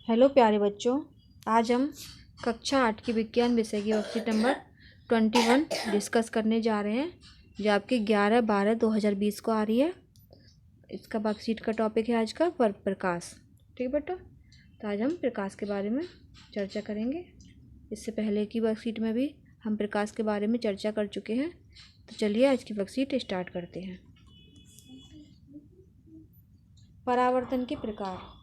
Hello प्यारे बच्चों, आज हम कक्षा 8 की विज्ञान विषय की वर्कशीट नंबर 21 डिस्कस करने जा रहे हैं, जो आपकी 11/12/2020 को आ रही है। इसका वर्कशीट का टॉपिक है आज का प्रकाश। ठीक बेटा, तो आज हम प्रकाश के बारे में चर्चा करेंगे। इससे पहले की वर्कशीट में भी हम प्रकाश के बारे में चर्चा कर चुके हैं। तो चलिए आज की वर्कशीट स्टार्ट करते हैं। परावर्तन के प्रकार।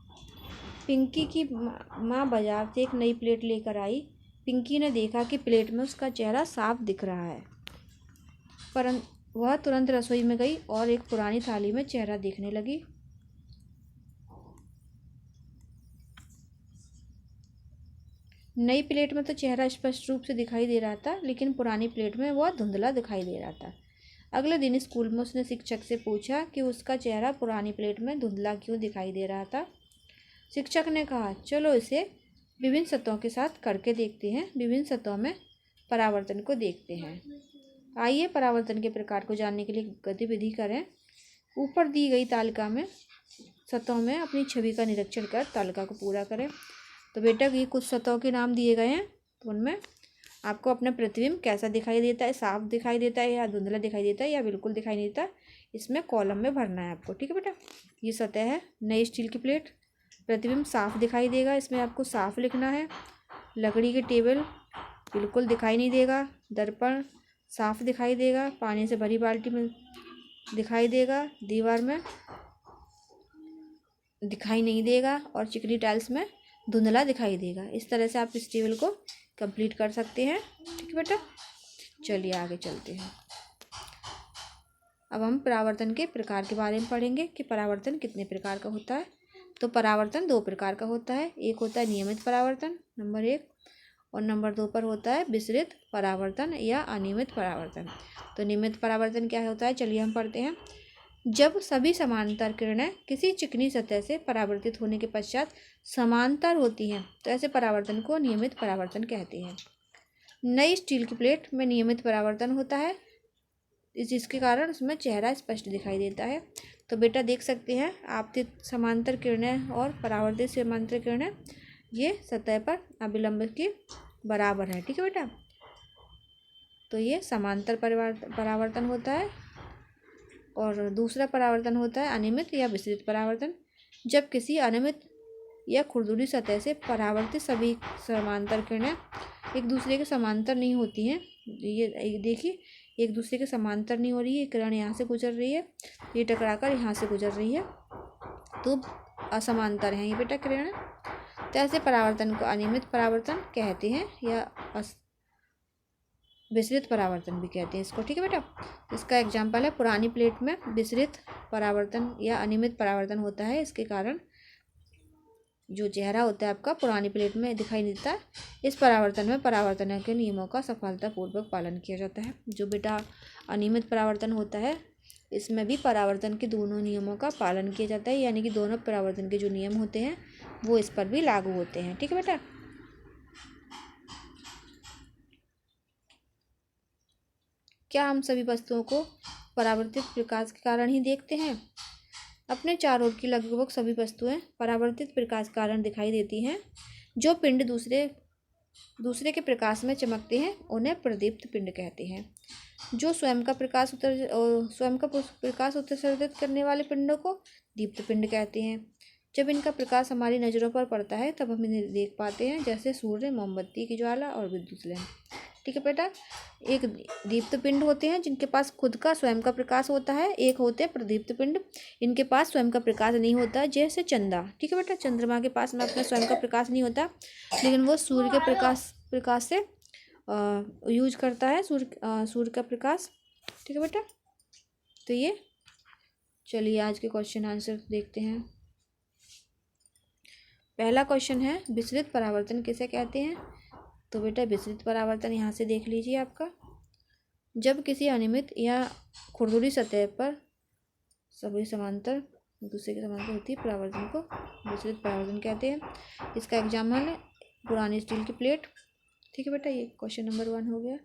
पिंकी की माँ बाजार से एक नई प्लेट लेकर आई। पिंकी ने देखा कि प्लेट में उसका चेहरा साफ दिख रहा है, परंतु वह तुरंत रसोई में गई और एक पुरानी थाली में चेहरा देखने लगी। नई प्लेट में तो चेहरा स्पष्ट रूप से दिखाई दे रहा था, लेकिन पुरानी प्लेट में वह धुंधला दिखाई दे रहा था। अगले दिन स्कूल में उसने शिक्षक से पूछा कि उसका चेहरा पुरानी प्लेट में धुंधला क्यों दिखाई दे रहा था। शिक्षक ने कहा, चलो इसे विभिन्न सतहों के साथ करके देखते हैं। विभिन्न सतहों में परावर्तन को देखते हैं। आइए परावर्तन के प्रकार को जानने के लिए गतिविधि करें। ऊपर दी गई तालिका में सतहों में अपनी छवि का निरीक्षण कर तालिका को पूरा करें। तो बेटा, ये कुछ सतहों के नाम दिए गए हैं, तो उनमें आपको अपना प्रतिबिंब कैसा दिखाई देता है, साफ दिखाई देता है या धुंधला दिखाई देता है या बिल्कुल दिखाई नहीं देता, इसमें कॉलम में भरना है आपको। ठीक है बेटा, ये सतह है नई स्टील की प्लेट। प्रतिबिंब साफ दिखाई देगा, इसमें आपको साफ लिखना है। लकड़ी के टेबल बिल्कुल दिखाई नहीं देगा। दर्पण साफ दिखाई देगा, पानी से भरी बाल्टी में दिखाई देगा, दीवार में दिखाई नहीं देगा और चिकनी टाइल्स में धुंधला दिखाई देगा। इस तरह से आप इस टेबल को कंप्लीट कर सकते हैं। ठीक है बेटा, चलिए आगे चलते हैं। अब हम परावर्तन के प्रकार के बारे में पढ़ेंगे कि परावर्तन कितने प्रकार का होता है। तो परावर्तन दो प्रकार का होता है। एक होता है नियमित परावर्तन नंबर 1, और नंबर 2 पर होता है विसरित परावर्तन या अनियमित परावर्तन। तो नियमित परावर्तन क्या होता है, चलिए हम पढ़ते हैं। जब सभी समांतर किरणें किसी चिकनी सतह से परावर्तित होने के पश्चात समांतर होती हैं, तो ऐसे परावर्तन को नियमित परावर्तन कहते हैं। नई स्टील की प्लेट में नियमित परावर्तन होता है, जिसके कारण उसमें चेहरा स्पष्ट दिखाई देता है। तो बेटा देख सकते हैं, आपतित समांतर किरणें और परावर्तित समांतर किरणें ये सतह पर अभिलंब के बराबर है। ठीक है बेटा, तो ये समांतर परावर्तन होता है। और दूसरा परावर्तन होता है अनियमित या विसरित परावर्तन। जब किसी अनियमित या खुरदुरी सतह से परावर्तित सभी समांतर किरणें एक दूसरे के समांतर नहीं होती हैं। ये देखिए, एक दूसरे के समांतर नहीं हो रही है। किरण यहाँ से गुजर रही है, ये टकराकर यहाँ से गुजर रही है, तो असमांतर हैं ये बेटा किरण। तो ऐसे परावर्तन को अनियमित परावर्तन कहते हैं या विसरित परावर्तन भी कहते हैं इसको। ठीक है बेटा, इसका एग्जाम्पल है पुरानी प्लेट में विसरित परावर्तन या अनियमित परावर्तन होता है। इसके कारण जो चेहरा होता है आपका पुरानी प्लेट में दिखाई नहीं देता। इस परावर्तन में परावर्तन के नियमों का सफलतापूर्वक पालन किया जाता है। जो बेटा अनियमित परावर्तन होता है, इसमें भी परावर्तन के दोनों नियमों का पालन किया जाता है, यानी कि दोनों परावर्तन के जो नियम होते हैं वो इस पर भी लागू होते हैं। ठीक है बेटा, क्या हम सभी वस्तुओं को परावर्तित प्रकाश के कारण ही देखते हैं? अपने चारों ओर की लगभग सभी वस्तुएं परावर्तित प्रकाश के कारण दिखाई देती हैं। जो पिंड दूसरे के प्रकाश में चमकते हैं उन्हें प्रदीप्त पिंड कहते हैं। जो स्वयं का प्रकाश उत्सर्जित करने वाले पिंडों को दीप्त पिंड कहते हैं। जब इनका प्रकाश हमारी नज़रों पर पड़ता है तब हम इन्हें देख पाते हैं, जैसे सूर्य, मोमबत्ती की ज्वाला और विद्युत लहर। ठीक है बेटा, एक दीप्त पिंड होते हैं जिनके पास खुद का स्वयं का प्रकाश होता है, एक होते हैं प्रदीप्त पिंड, इनके पास स्वयं का प्रकाश नहीं होता, जैसे चंदा। ठीक है बेटा, चंद्रमा के पास में अपना स्वयं का प्रकाश नहीं होता, लेकिन वो सूर्य के प्रकाश से यूज करता है, सूर्य का प्रकाश। ठीक है बेटा, तो ये चलिए आज के क्वेश्चन आंसर देखते हैं। पहला क्वेश्चन है, विसरित परावर्तन किसे कहते हैं? तो बेटा विसरित परावर्तन यहाँ से देख लीजिए आपका, जब किसी अनियमित या खुरदुरी सतह पर सभी समांतर दूसरे के समांतर होती है, परावर्तन को विसरित परावर्तन कहते हैं। इसका एग्जाम्पल है पुरानी स्टील की प्लेट। ठीक है बेटा, ये क्वेश्चन नंबर 1 हो गया।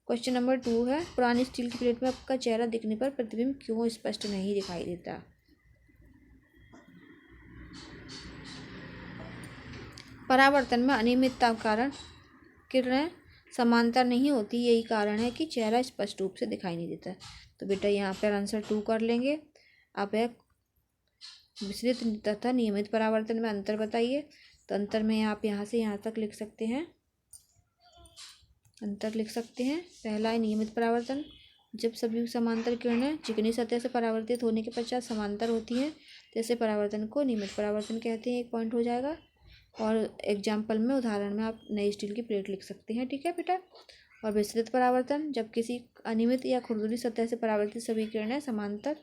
क्वेश्चन नंबर 2 है, पुरानी स्टील की प्लेट में आपका चेहरा दिखने पर प्रतिबिंब क्यों स्पष्ट नहीं दिखाई देता? परावर्तन में अनियमितता के कारण किरणें समांतर नहीं होती, यही कारण है कि चेहरा स्पष्ट रूप से दिखाई नहीं देता। तो बेटा यहाँ पर आंसर 2 कर लेंगे। आप एक विसरित तथा नियमित परावर्तन में अंतर बताइए। तो अंतर में आप यहाँ से यहाँ तक लिख सकते हैं, अंतर लिख सकते हैं। पहला है नियमित परावर्तन, जब सभी समांतर किरणें चिकनी सतह से परावर्तित होने के पश्चात समांतर होती हैं तो ऐसे परावर्तन को नियमित परावर्तन कहते हैं। 1 पॉइंट हो जाएगा। और एग्जाम्पल में, उदाहरण में आप नई स्टील की प्लेट लिख सकते हैं। ठीक है बेटा। और विसरित परावर्तन, जब किसी अनियमित या खुरदुरी सतह से परावर्तित सभी किरणें समांतर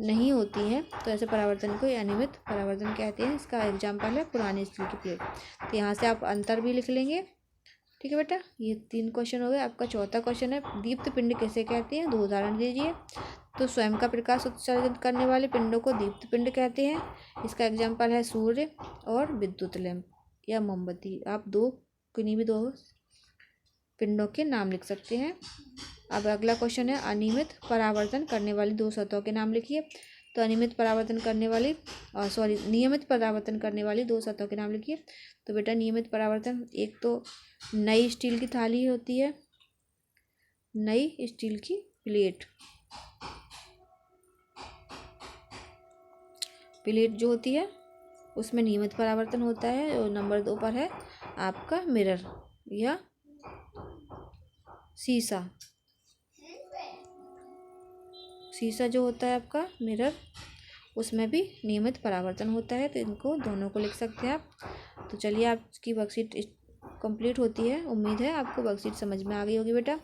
नहीं होती हैं तो ऐसे परावर्तन को अनियमित परावर्तन कहते हैं। इसका एग्जाम्पल है पुरानी स्टील की प्लेट। तो यहाँ से आप अंतर भी लिख लेंगे। ठीक है बेटा, ये 3 क्वेश्चन हो गए। आपका चौथा क्वेश्चन है दीप्त पिंड किसे कहते हैं, 2 उदाहरण दीजिए। तो स्वयं का प्रकाश उत्सर्जित करने वाले पिंडों को दीप्त पिंड कहते हैं। इसका एग्जाम्पल है सूर्य और विद्युत लैंप या मोमबत्ती। आप किन्हीं भी 2 पिंडों के नाम लिख सकते हैं। अब अगला क्वेश्चन है अनियमित परावर्तन करने वाली 2 सतहों के नाम लिखिए। तो नियमित परावर्तन करने वाली 2 सतहों के नाम लिखिए। तो बेटा नियमित परावर्तन, एक तो नई स्टील की थाली होती है, नई स्टील की प्लेट जो होती है उसमें नियमित परावर्तन होता है। और नंबर 2 पर है आपका मिरर या शीशा जो होता है आपका मिरर, उसमें भी नियमित परावर्तन होता है। तो इनको दोनों को लिख सकते हैं आप। तो चलिए आपकी वर्कशीट कंप्लीट होती है। उम्मीद है आपको वर्कशीट समझ में आ गई होगी बेटा।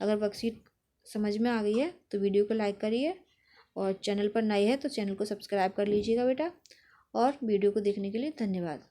अगर वर्कशीट समझ में आ गई है तो वीडियो को लाइक करिए, और चैनल पर नए हैं तो चैनल को सब्सक्राइब कर लीजिएगा बेटा। और वीडियो को देखने के लिए धन्यवाद।